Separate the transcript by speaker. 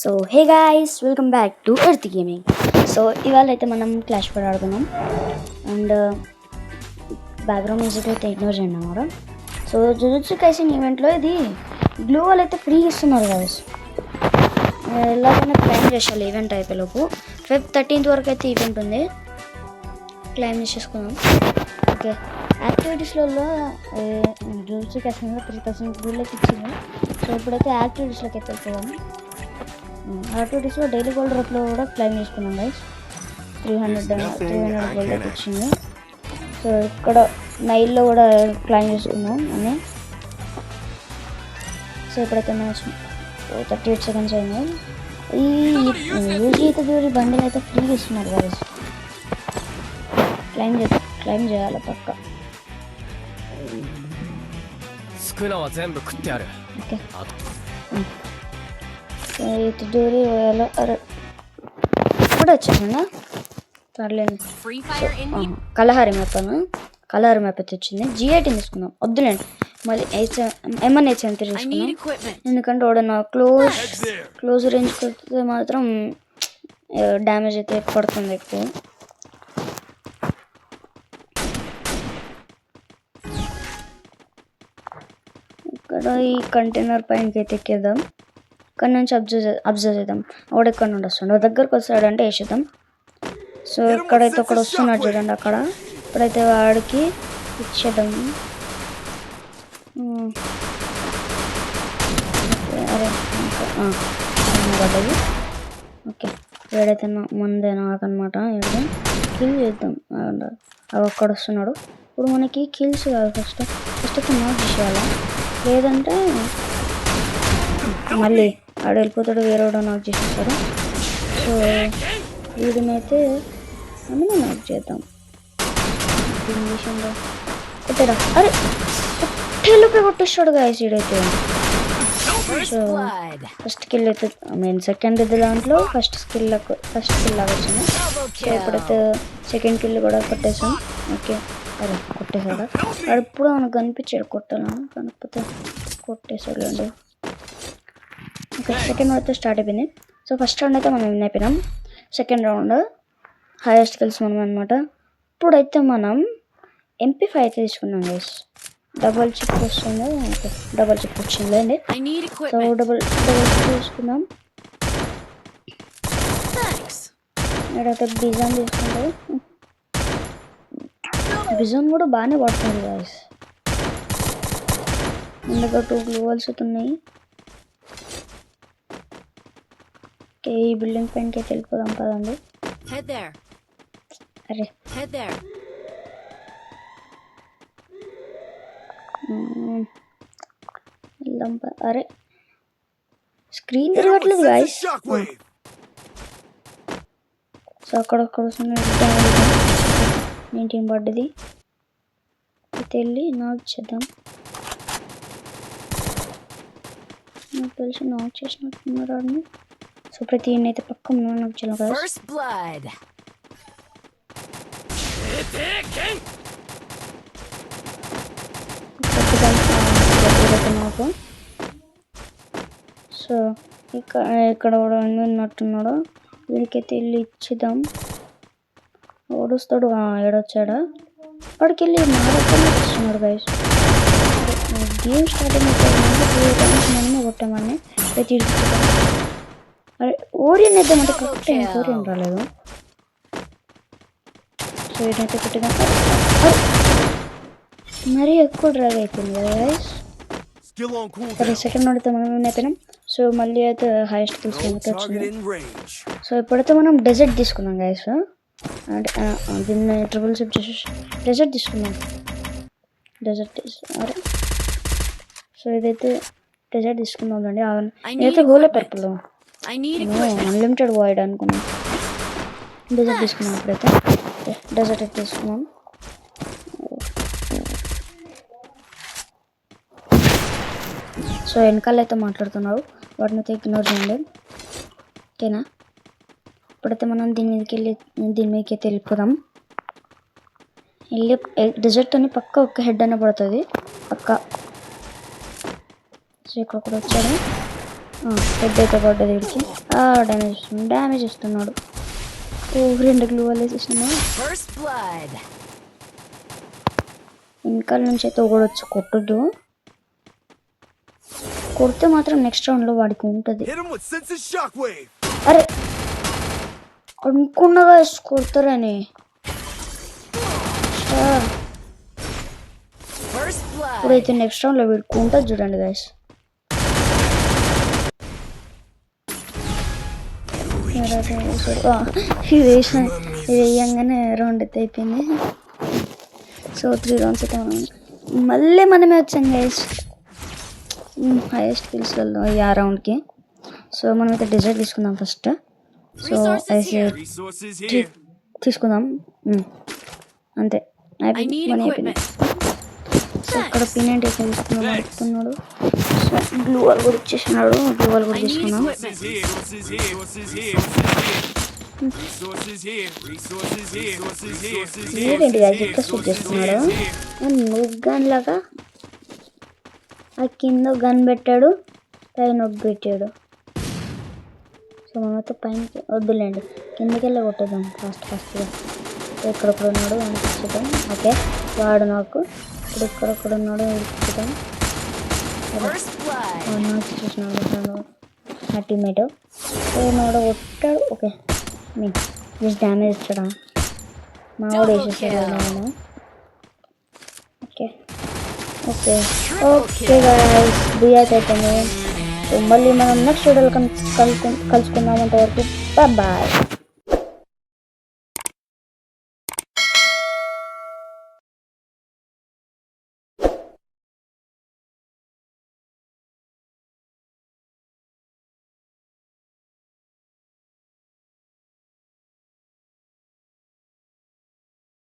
Speaker 1: So hey guys, welcome back to earth gaming. So ఇవాళ అయితే మనం క్లాష్ పడి ఆడుతున్నాం. అండ్ బ్యాక్గ్రౌండ్ మ్యూజిక్ అయితే ఇగ్నోర్ చేయండి అన్నమాట. సో జుజుత్సు కైసెన్ ఈవెంట్లో ఇది గ్లూ వాల్ అయితే ఫ్రీ ఇస్తున్నారు గాయ్స్. ఎలాగైనా క్లైమ్ చేసేయాలి ఈవెంట్ అయిపోయేలోపు. Feb 13th వరకు అయితే ఈవెంట్ ఉంది, క్లైమ్ చేసేసుకుందాం. ఓకే, యాక్టివిటీస్లలో జుజుత్సు కైసెన్లో 3000 గ్లూలకి ఇచ్చింది. సో ఇప్పుడైతే యాక్టివిటీస్లోకి అయితే వెళ్తున్నాం. యాక్టివిటీస్లో డైలీ గోల్డ్ రేట్లో కూడా క్లైమ్ చేసుకున్నాం గైస్. 300 గోల్డ్ వచ్చింది. సో ఇక్కడ నైల్లో కూడా క్లైమ్ చేసుకున్నాం అని. సో ఇప్పుడైతే మ్యాచ్ 38 సెకండ్స్ అయింది. ఈ యూజీ దూరి బండిల్ అయితే ఫ్రీగా ఇస్తున్నారు గైస్. క్లైమ్ చేయాలి పక్క. ఓకే, దూరి పోయాలో. అరే ఇప్పుడు వచ్చాను పర్లేదు. కలహారి మ్యాప్ కలహారి మ్యాప్ అయితే వచ్చింది. G18 తీసుకుందాం, వద్దులేండి మళ్ళీ M1H3 తీసుకున్నాం. ఎందుకంటే వాడన్నా క్లోజ్ రేంజ్ కొడితే మాత్రం డ్యామేజ్ అయితే పడుతుంది ఎక్కువ. ఇక్కడ ఈ కంటైనర్ పైనకి అయితే ఎక్కేద్దాం. ఇక్కడ నుంచి అబ్జర్వ్ చేద్దాం. వాడు ఎక్కడ నుండి వస్తుండే దగ్గరకు వస్తాడంటే వేసేద్దాం. సో ఇక్కడైతే ఒకడు వస్తున్నాడు చూడండి అక్కడ. ఇప్పుడైతే వాడికి ఇచ్చేద్దాం. అరే పడ్డది. ఓకే, ఏడైతే ముందే నాకనమాట. ఏడైతే కిల్ చేద్దాం. అవి ఒక్కడ వస్తున్నాడు. ఇప్పుడు మనకి కిల్స్ కాదు, ఫస్ట్ అయితే నాక్ చేయాలి. లేదంటే మళ్ళీ ఆడ వెళ్ళిపోతాడు, వేరే వాడు నాక్ చేసేస్తాడు. సో వీడినైతే అందులో నాక్ చేద్దాం. విషయంలో కొట్టేరా. అరే ఒట్టేలోపే కొట్టేస్తాడు గాయస్ వీడైతే. సో ఫస్ట్ కిల్ అయితే సెకండ్ ఇది దాంట్లో ఫస్ట్ కిల్ లాగా వచ్చింది. సో ఇప్పుడైతే సెకండ్ కిల్ కూడా కొట్టేసాం. ఓకే, అరే కొట్టేసాడు. వాడు ఇప్పుడు మనకు కనిపించాడు కొట్టాలని, కనిపితే కొట్టేసాడు అండి. ఓకే, సెకండ్ అయితే స్టార్ట్ అయిపోయింది. సో ఫస్ట్ రౌండ్ అయితే మనం విన్ అయిపోయినాం. సెకండ్ రౌండ్ హైయెస్ట్ కిల్స్ మనం అనమాట. ఇప్పుడైతే మనం MP5 అయితే తీసుకున్నాం గైస్. డబల్ చిప్ వస్తుంది. ఓకే, డబల్ చిప్ వచ్చింది అండి. సో డబల్ చిప్ తీసుకుందాం. నేడైతే బిజాన్ తీసుకుంటాం. బిజాన్ కూడా బాగానే పడుతుంది గైస్. ముందుగా 2 గ్లూ వాల్స్ ఉన్నాయి. ఓకే, ఈ బిల్డింగ్ పైనకి అయితే వెళ్ళిపోదాం పదండి. అరే వెళ్దాం. అరే స్క్రీన్ తిరగట్లేదు గాయస్. సో అక్కడక్కడ నేను టీం పడ్డది అయితే వెళ్ళి నాక్ చేద్దాం. నాకు తెలిసి నాక్ చేసినట్టున్నారు ఆడిని. సో ప్రతి అయితే పక్క నాకు చాలా నాకు. సో ఇక్కడ కూడా ఉన్నట్టున్నాడు. వీడికైతే వెళ్ళి ఇచ్చిద్దాం. ఓడుస్తాడు. ఏడొచ్చాడా వాడికి వెళ్ళి మాట్లాడుతున్నాడు గైస్. గేమ్ స్టార్ట్ మనమే కొట్టామని ప్రతి అరే ఓరియన్ వేద్దామంటే కరెక్ట్ అయింది. ఓరియన్ రాలేదు. సో వీటైతే కొట్టిగా మరీ ఎక్కువ డ్రాగ్ అయిపోయింది కదా గైస్. సరే సెకండ్ రౌండ్ అయితే మనం అయిపోయినాం. సో మళ్ళీ అయితే హైయెస్ట్ కిల్స్ వచ్చింది. సో ఇప్పుడైతే మనం డెజర్ట్ తీసుకున్నాం గైస్. అంటే దీన్ని ట్రిపుల్ సిప్ చేసి డెజర్ట్ తీసుకున్నాం. అరే సో ఇదైతే డెజర్ట్ తీసుకున్నాం అండి. నేనైతే హోలే పర్పుల్ అన్లిమిటెడ్ వాయిడ్ అనుకున్నాం. డెజర్ట్ తీసుకున్నాం. ఇప్పుడైతే డెజర్ట్ అయితే తీసుకున్నాం. సో వెనకాల అయితే మాట్లాడుతున్నారు, వాటిని అయితే ఇగ్నోర్ చేయండి. ఓకేనా, ఇప్పుడైతే మనం దీని మీదకి అయితే వెళ్ళిపోదాం. వెళ్ళి డెజర్ట్ అని పక్క ఒక హెడ్ అనే పడుతుంది పక్క. సో ఇక్కడ కూడా వచ్చాడు. హెడ్ అయితే పడ్డది వీడికి. డ్యామేజ్ ఇస్తున్నాడు. ఓ 2 గ్లూ వాల్ వేసేసినా. వెనకాల నుంచి అయితే ఒకడొచ్చి కొట్టద్దు, కొడితే మాత్రం నెక్స్ట్ రౌండ్లో వాడికి ఉంటుంది. అరే అనుకున్నగా కొడతారని. ఇప్పుడైతే నెక్స్ట్ రౌండ్లో వీడికి ఉంటుంది చూడండి గైస్. ఇది వేయంగానే రౌండ్ అయితే అయిపోయింది. సో 3 రౌండ్స్ అయితే మళ్ళీ మనమే వచ్చాం గైస్. హైయెస్ట్ కిల్స్ వెళ్దాం ఈ ఆ రౌండ్కి. సో మనమైతే డిజైర్ తీసుకుందాం ఫస్ట్. సో తీసుకుందాం అంతే, అయిపోయింది. సో ఇక్కడ పిన్ తీసుకున్నాం అడుగుతున్నాడు. సో గ్లూ వాల్ కూడా ఇచ్చేసినాడు, గ్లూ వాల్ కూడా తీసుకున్నాం. ఏంటి ఇక్కడ స్విచ్ చేస్తున్నాడు. నువ్వు గన్ లాగా ఆ కింద గన్ పెట్టాడు, పైన పెట్టాడు. సో మనమైతే పైన వద్దులేండి, కిందకి వెళ్ళి కొట్టేద్దాం ఫాస్ట్గా. ఎక్కడొక్కడ ఉన్నాడు అనిపించడం. ఓకే వాడు నాకు ఇప్పుడు ఇక్కడొక్కడ ఉన్నాడు అనిపించడం. చూసినాడు నా టీమ్మేట్. సో నాడు కొట్టాడు. ఓకే జస్ట్ డ్యామేజ్ ఇచ్చడా, మా వాడు వేసేసాడు. Okay okay okay guys, beer అయిపోయింది. సో మళ్ళీ మనం నెక్స్ట్ వీడియోలో కలుసుకుందాం. అంతవరకు బాయ్.